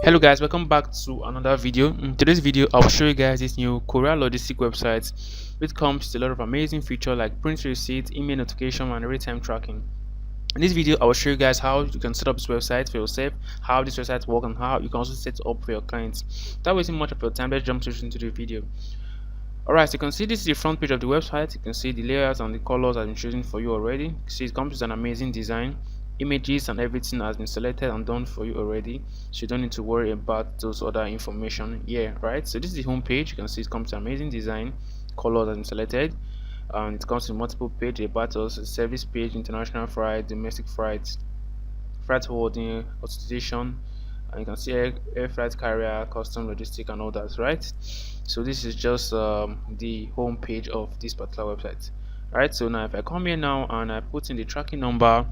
Hello guys, welcome back to another video. In today's video, I'll show you guys this new Courier logistic website which comes with a lot of amazing features like print receipt, email notification, and real-time tracking. In this video, I will show you guys how you can set up this website for yourself, how this website works, and how you can also set it up for your clients. Without wasting much of your time, let's jump straight into the video. Alright, so you can see this is the front page of the website. You can see the layouts and the colors I've been choosing for you already. You can see it comes with an amazing design. Images and everything has been selected and done for you already, so you don't need to worry about those other information here, right? So this is the home page. You can see it comes with amazing design, colors has been selected, and it comes with multiple pages about us, a service page, international flight, domestic flights, freight forwarding, authorization, and you can see air freight carrier, custom logistic, and all that, right? So this is just the home page of this particular website. Right, so now if I come here now and I put in the tracking number,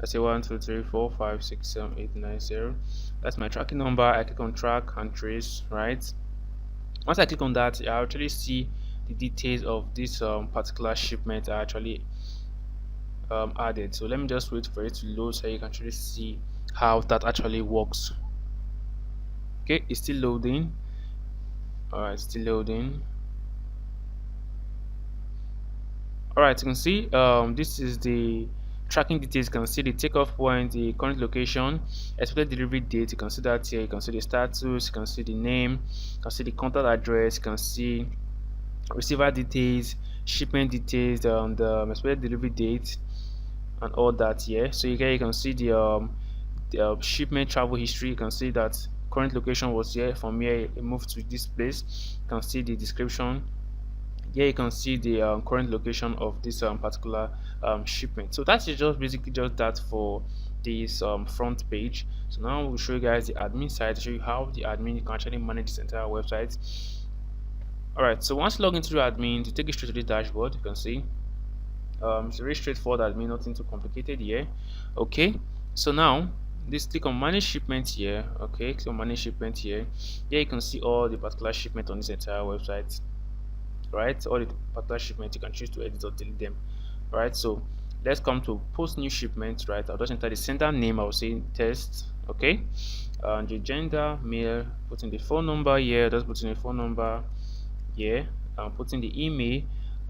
I say 1 2 3 4 5 6 7 8 9 0. That's my tracking number. I click on track and trace. Right, once I click on that, I actually see the details of this particular shipment I actually added. So let me just wait for it to load so you can actually see how that actually works. Okay, it's still loading. Alright, still loading. Alright, you can see this is the tracking details. You can see the takeoff point, the current location, expected delivery date. You can see that here. You can see the status, you can see the name, you can see the contact address, you can see receiver details, shipment details, and expected delivery date, and all that here. So you can see the shipment travel history. You can see that current location was here. From here it moved to this place. You can see the description. Here you can see the current location of this particular shipment. So that is just basically just that for this front page. So now we'll show you guys the admin side to show you how the admin can actually manage this entire website. Alright, so once you log into the admin, to take you straight to the dashboard, you can see it's a very straightforward admin, nothing too complicated here. Okay, so now this click on manage shipment here. Okay, click on manage shipment here. Here you can see all the particular shipment on this entire website. Right, all the particular shipment you can choose to edit or delete them. Right, so let's come to post new shipment. Right, I'll just enter the sender name. I'll say test. Okay, and the gender male, put in the phone number here. Just put in the phone number here, and put in the email.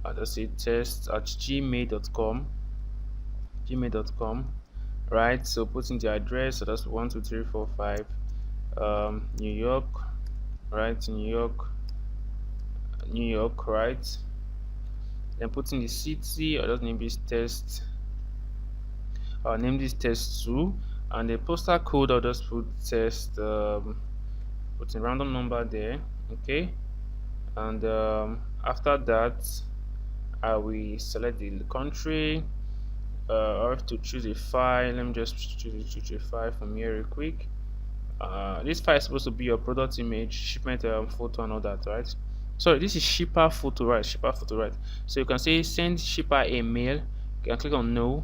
I'll just say test at gmail.com. Right, so put in the address. So that's 1 2 3 4 5 New York. Right, New York, right? Then put in the city. I'll just name this test. I'll name this test 2, and the postal code I'll just put test. Put a random number there. Okay, and after that, I will select the country. I have to choose a file. Let me just choose a file from here real quick. This file is supposed to be your product image, shipment photo, and all that, right? Sorry, this is shipper photo, right? Shipper photo, right? So you can say send shipper a mail. You can click on no,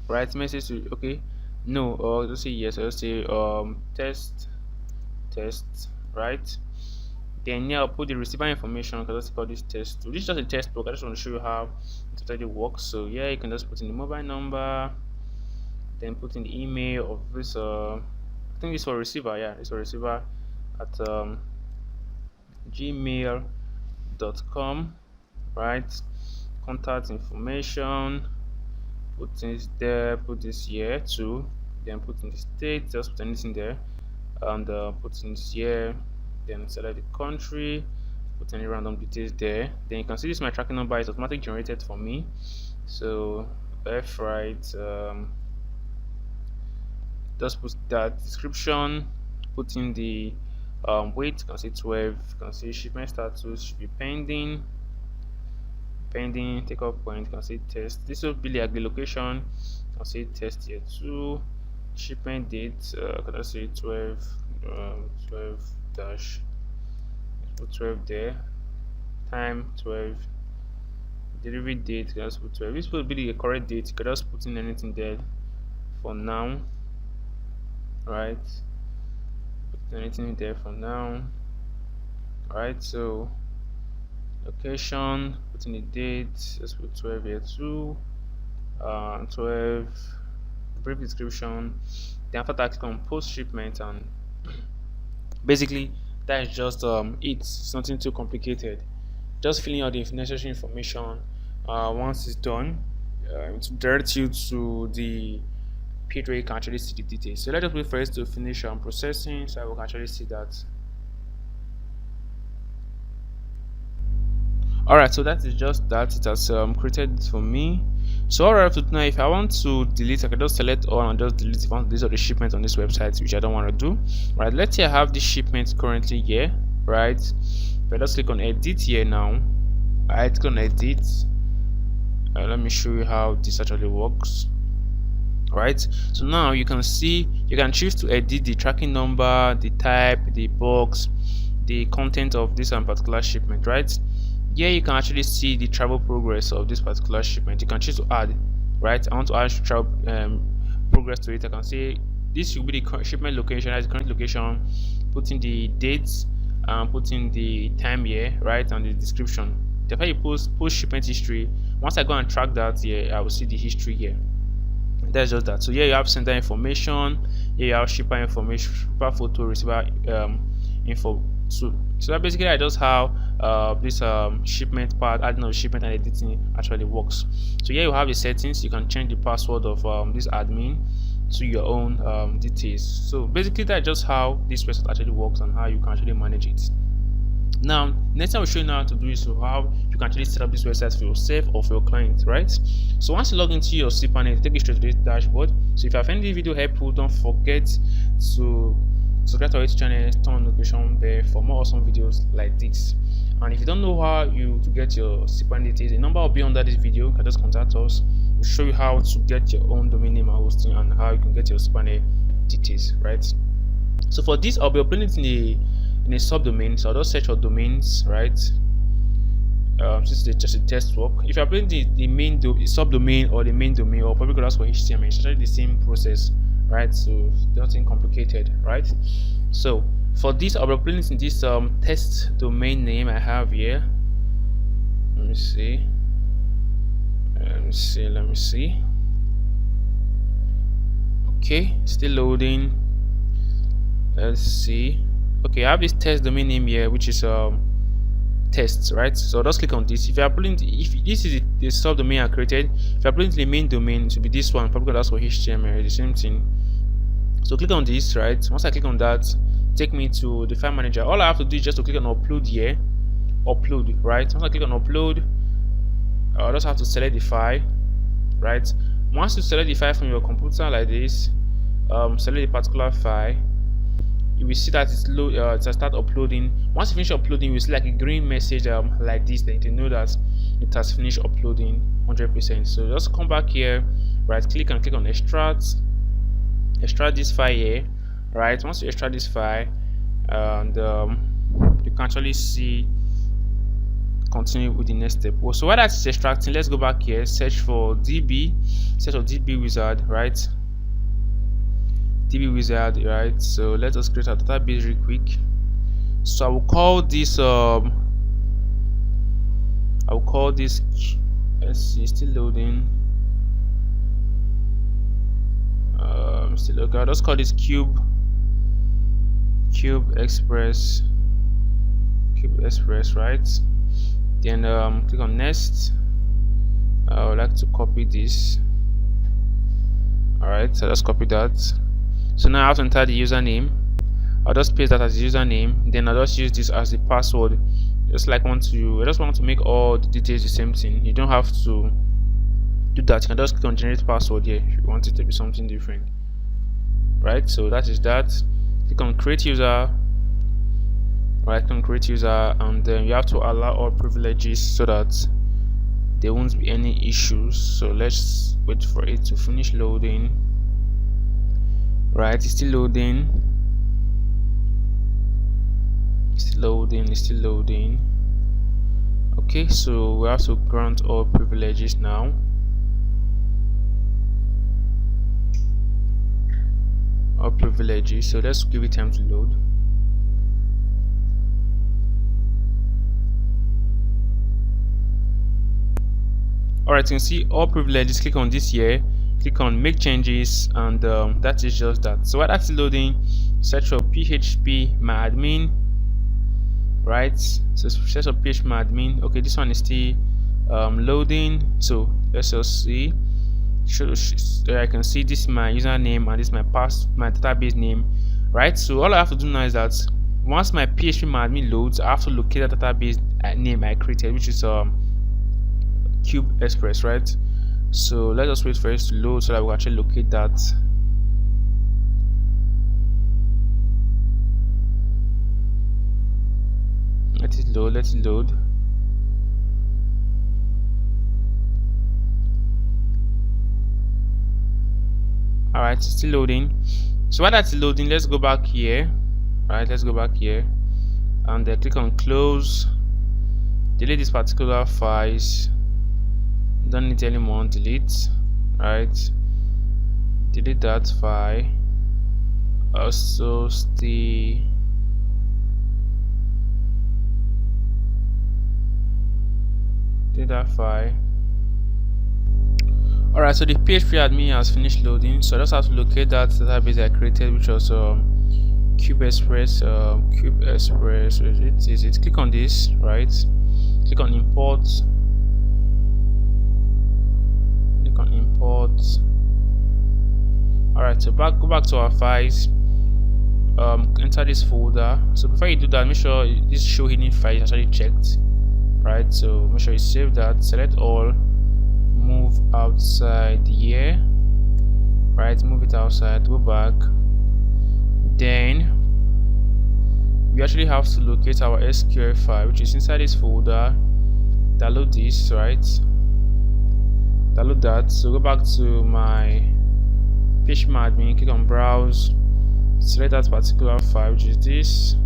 right? Message to okay, no, or just say yes. I'll say test, right? Then yeah, I'll put the receiver information because let's call this test 2. This is just a test book. I just want to show you how it actually works. So yeah, you can just put in the mobile number, then put in the email of this. I think this for receiver. Yeah, it's for receiver at gmail.com, right? Contact information, put this there, put this here too, then put in the state, just put anything there, and put in this here, then select the country, put any random details there. Then you can see this my tracking number is automatically generated for me. So left, right, just put that description, put in the weight. You can see 12. You can see shipment status should be pending, takeoff point. You can see test. This will be like the location. You can see test here too. Shipment date, can I say 12 dash, put 12 there. Time 12. Delivery date, you can just put 12. This will be the correct date. You can just put in anything there for now, right? Anything there for now. Alright, so location, put in the date, let's put 12 here too. 12, brief description. Then after that, click on post shipment, and Basically, that is just it's nothing too complicated. Just filling out the necessary information. Once it's done, it will direct you to the page where you can actually see the details. So let us wait for it to finish processing, so I will actually see that. Alright, so that is just that. It has created it for me. So all I have to do now, if I want to delete, I can just select all and just delete if I want to delete all the shipments on this website, which I don't want to do. Right, let's say I have this shipment currently here, right? If I just click on edit here now, I click on edit. Let me show you how this actually works. Right, so now you can see you can choose to edit the tracking number, the type, the box, the content of this particular shipment. Right here you can actually see the travel progress of this particular shipment. You can choose to add, right? I want to add travel progress to it. I can say this will be the shipment location as the current location, put in the dates and put in the time here, right, and the description. If I post shipment history, once I go and track that here, I will see the history here. That's just that. So here you have sender information, here you have shipper information, shipper photo, receiver info. So that basically I just how this shipment part, adding of shipment and editing actually works. So here you have the settings. You can change the password of this admin to your own details. So basically that's just how this website actually works and how you can actually manage it. Now, next time I'll show you how to do is how you can actually set up this website for yourself or for your client, right? So once you log into your cPanel, take you straight to this dashboard. So if you find this video helpful, don't forget to subscribe to our YouTube channel, turn on notification bell for more awesome videos like this. And if you don't know how to get your cPanel details, the number will be under this video. You can just contact us. We'll show you how to get your own domain name and hosting and how you can get your cPanel details, right? So for this, I'll be uploading it in a subdomain. So I'll just search for domains, right? Since it's just a test work. If you're putting the main subdomain or the main domain, or probably could ask for HTML, it's actually the same process, right? So nothing complicated, right? So for this, I'll be putting it in this test domain name I have here. Let me see. Okay, still loading. Let's see. Okay, I have this test domain name here, which is tests, right? So I'll just click on this. If you are putting, if this is the subdomain I created, if you are putting the main domain, it will be this one. Probably that's for HTML, the same thing. So click on this, right? Once I click on that, take me to the file manager. All I have to do is just to click on upload here, upload, right? Once I click on upload, I'll just have to select the file, right? Once you select the file from your computer like this, select the particular file, you will see that it's load. It will start uploading. Once you finish uploading, you will see like a green message like this, then you know that it has finished uploading 100%. So just come back here, right click and click on extract this file here, right? Once you extract this file, and you can actually see continue with the next step. Well, so while that's extracting, let's go back here, search for DB wizard, right? DB wizard, right? So let us create a database real quick. So I will call this let's see, still loading. Still okay. I'll just call this cube express, right? Then click on next. I would like to copy this. Alright, so let's copy that. So now I have to enter the username. I'll just paste that as the username, then I'll just use this as the password. I just want to make all the details the same thing. You don't have to do that. You can just click on generate password here if you want it to be something different, right? So that is that. Click on create user, right? Click on create user, and then you have to allow all privileges so that there won't be any issues. So let's wait for it to finish loading. Right, it's still loading. It's still loading. Okay, so we have to grant all privileges now. All privileges. So let's give it time to load. Alright, you can see all privileges. Click on this here. Click on make changes, and that is just that. So while that's loading, search for php my admin, right? So search for php my admin. Okay, this one is still loading, so let's just see. So I can see this is my username and this is my database name, right? So all I have to do now is that once my php my admin loads, I have to locate the database name I created, which is Cube Express, right? So let's just wait for it to load so that we can actually locate that. Let it load, let it load. Alright, it's still loading. So while that's loading, let's go back here. Alright, let's go back here and then click on close. Delete this particular files. Don't need anymore, delete. Right, delete that file. Also delete that file. Alright, so the PHP admin has finished loading, so I just have to locate that database I created, which was Cube Express. Cube Express, is it? Click on this, right? Click on import. Click on import. Alright, so go back to our files. Enter this folder. So before you do that, make sure this show hidden file is actually checked, right? So make sure you save that, select all, move outside here, right? Move it outside, go back. Then we actually have to locate our SQL file, which is inside this folder. Download this, right? Download that. So go back to my php admin, click on browse, select that particular file, which is this,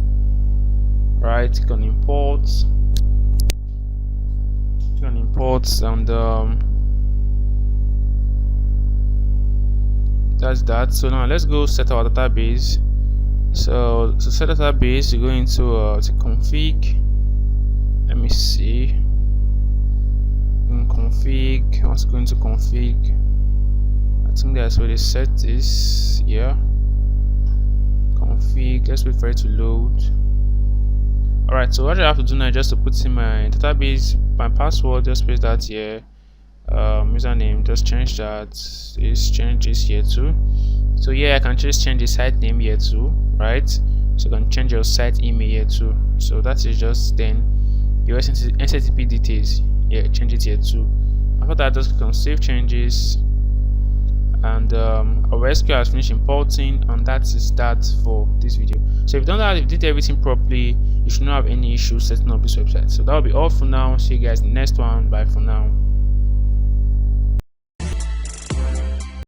right? Click on import, click on import, and that's that. So now let's go set our database. So to set a database, you go into to config. Let me see. In config, let's go into config. I think that's where they set this. Yeah. Config. Let's wait for it to load. Alright, so what I have to do now is just to put in my database, my password, just paste that here. Username, just change that. Let's change this here too. So yeah, I can just change the site name here too, right? So you can change your site email here too. So that is just then your SMTP details. Yeah, change it here too. After that, just click on save changes, and our SQL has finished importing, and that is that for this video. So if you don't know how you did everything properly, you should not have any issues setting up this website. So that will be all for now. See you guys in the next one. Bye for now.